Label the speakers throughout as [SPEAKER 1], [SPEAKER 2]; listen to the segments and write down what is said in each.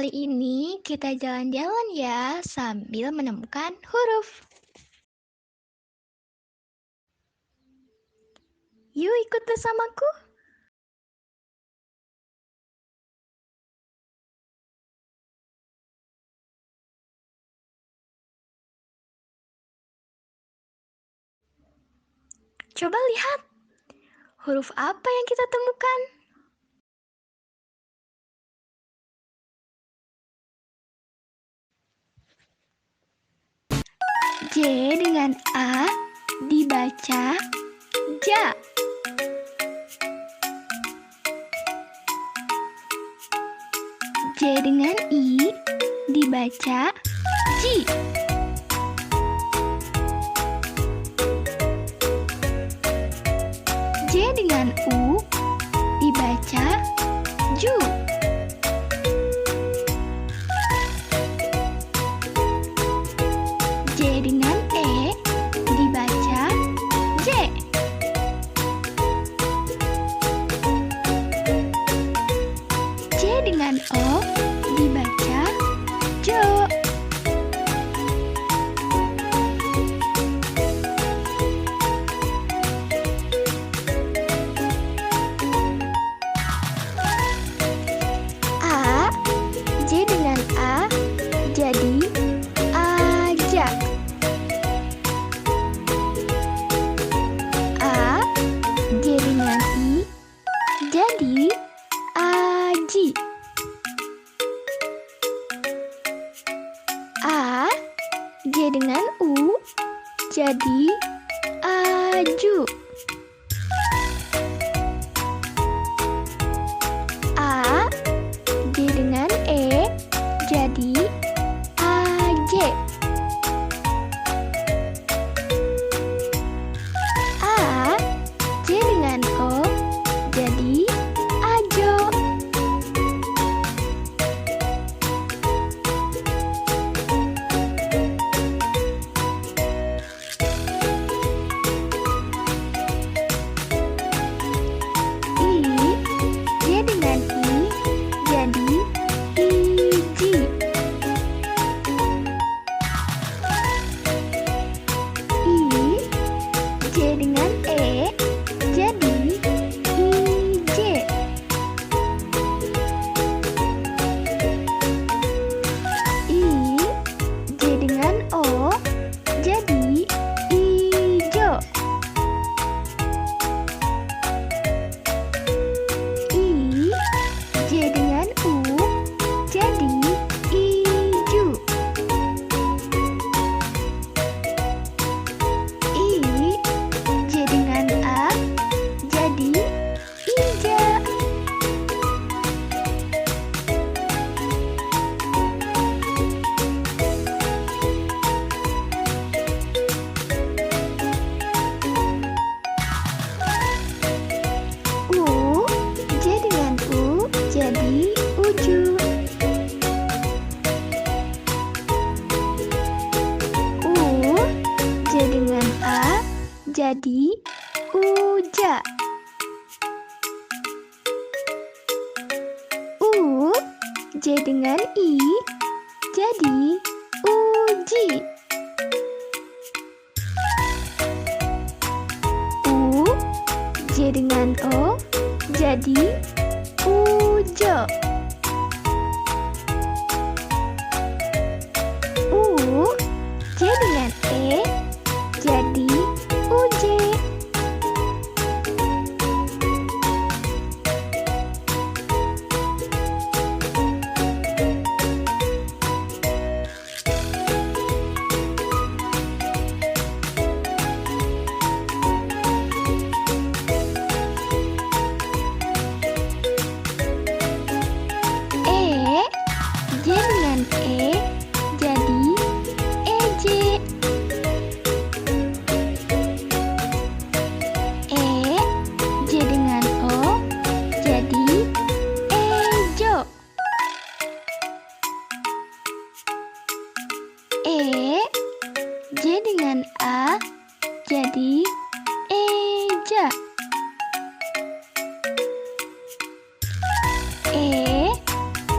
[SPEAKER 1] Kali ini kita jalan-jalan ya sambil menemukan huruf. Yuk ikut bersamaku. Coba lihat, huruf apa yang kita temukan? J dengan A dibaca ja. J dengan I dibaca ji. J dengan U dibaca ju. J dengan E dibaca J. J dengan O dibaca jo. A, J dengan A jadi ajak. A, J dengan I jadi aji. A, J dengan U jadi aju. A, J dengan E jadi aje. A, J dengan O jadi ajo. I, J dengan I jadi iji. I, J dengan E jadi ije. I, J dengan O jadi ijo. I, J dengan U jadi iju. I, J dengan A jadi ija. U, J dengan U jadi uju. U, J dengan A jadi uja. U, J dengan I jadi uji. U, J dengan O jadi ujo. U, J dengan E jadi uje. E, J dengan E jadi eje. E, J dengan O jadi ejo. E, J dengan A jadi eja. E,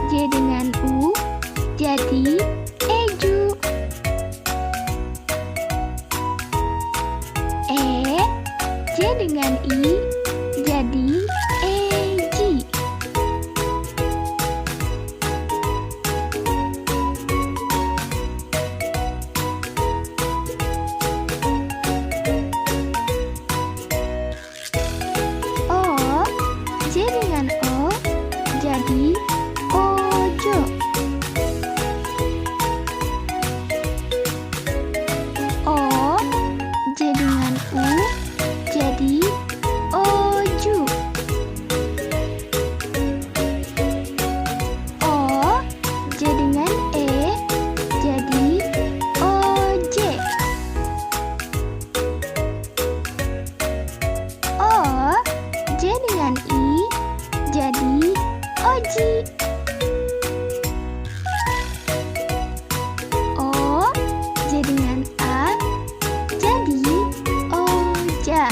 [SPEAKER 1] J dengan U eju. J dengan I jadi eji. J dengan O jadi ojo. J dengan U jadi oju. J dengan E jadi oje. J dengan I jadi oji. J dengan A jadi oja.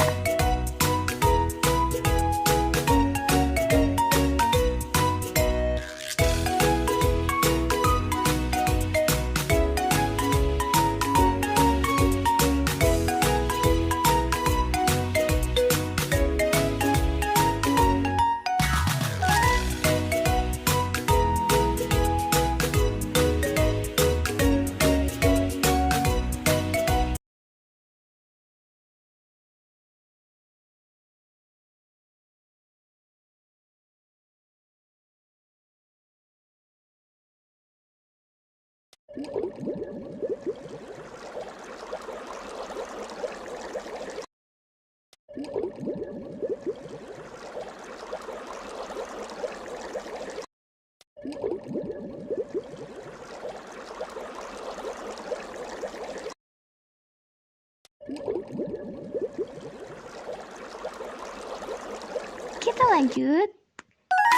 [SPEAKER 1] Kita lanjut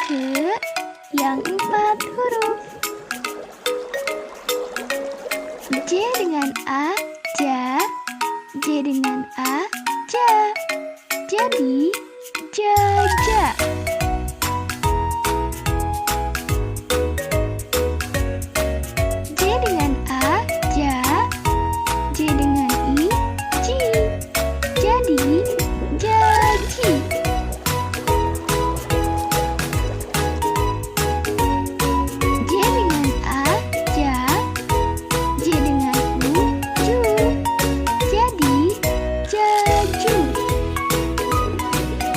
[SPEAKER 1] ke yang 4 huruf. J dengan A, ja. J dengan A, ja. Jadi, jaja. J dengan A, ja. J dengan I, ji. Jadi, jaji. J dengan A, ja. J dengan U, ju. Jadi, jaju. J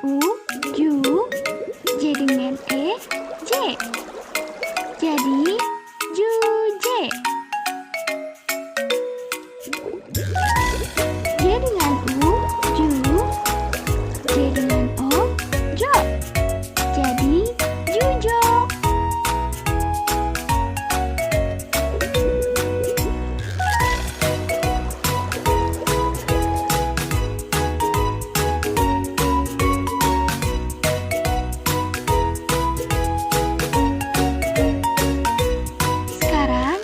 [SPEAKER 2] U, ju. J dengan E, J. Jadi, juje. J dengan U, ju. J dengan O, jo. Jadi, jujo. Sekarang,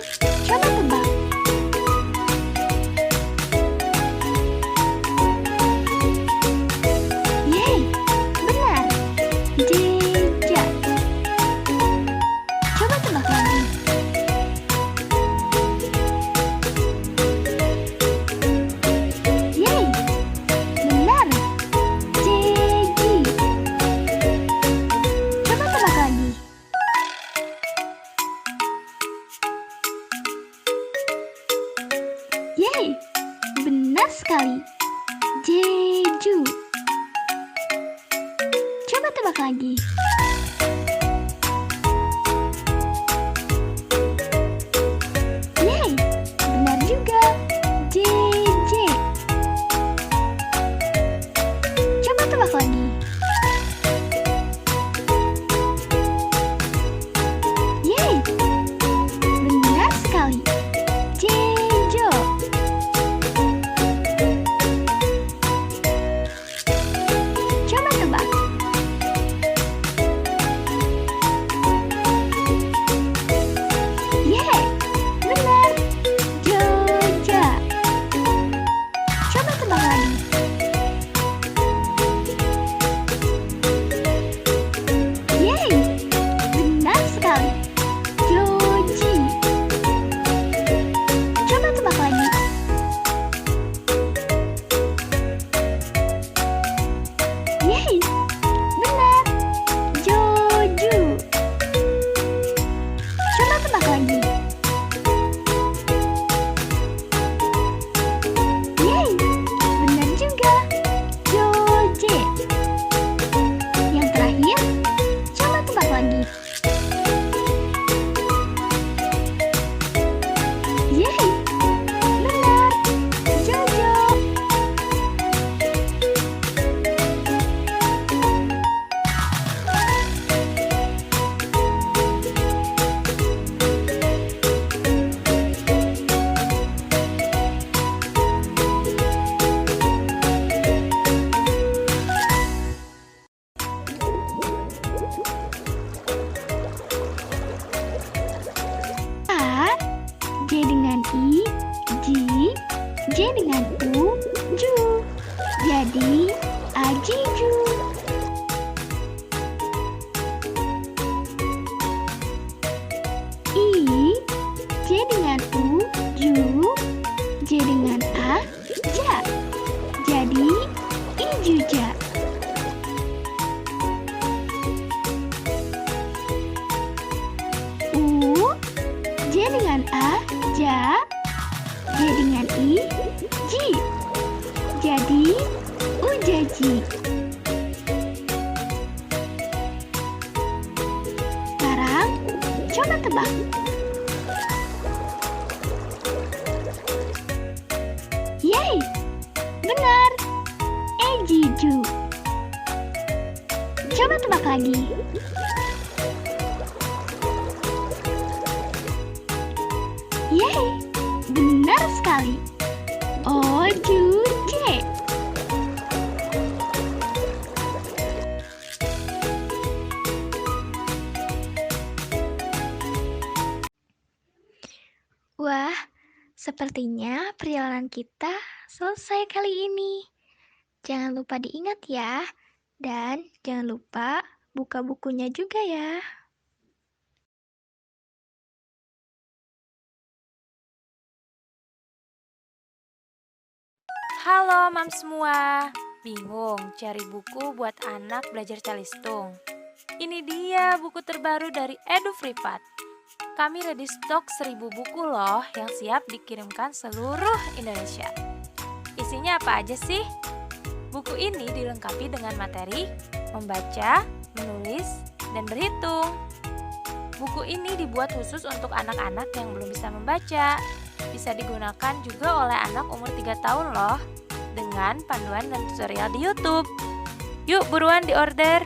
[SPEAKER 2] coba tebak. Yeay, benar. Jeja. Coba tebak lagi. Yeay, benar. Jeji. Coba tebak lagi. Yeay, benar sekali. Jeju. Coba tebak lagi. Yeay, benar juga. Jeje. Coba tebak lagi. Yeay, benar sekali. Jejo. Coba tebak. Yeay, benar. Joja. Coba tebak lagi. Yeay, benar sekali. Joji. Coba tebak lagi. Yeay, benar. Joju. Coba tebak lagi. Yeay, benar juga. Joje. Yang terakhir, coba tebak lagi. Yeay, benar. Jojo. A, J dengan I, ji. J dengan U, ju. Jadi, ajiju. I, J dengan U, ju. J dengan A, ja. Jadi, ijuja. U, J dengan A, ja. J dengan I, ji. Jadi, ujaji. Sekarang, coba tebak. Yeay, benar. Ejiju. Coba tebak lagi. Yeay, benar sekali. Ojuje.
[SPEAKER 1] Wah, sepertinya perjalanan kita selesai kali ini. Jangan lupa diingat ya. Dan jangan lupa buka bukunya juga ya.
[SPEAKER 3] Halo mam semua, bingung cari buku buat anak belajar calistung? Ini dia buku terbaru dari Privat. Kami ready stok 1000 buku loh yang siap dikirimkan seluruh Indonesia. Isinya apa aja sih? Buku Buku ini dilengkapi dengan materi membaca, menulis, dan berhitung. Buku ini dibuat khusus untuk anak-anak yang belum bisa membaca. Bisa digunakan juga oleh anak umur 3 tahun loh, dengan panduan dan tutorial di YouTube. Yuk buruan diorder.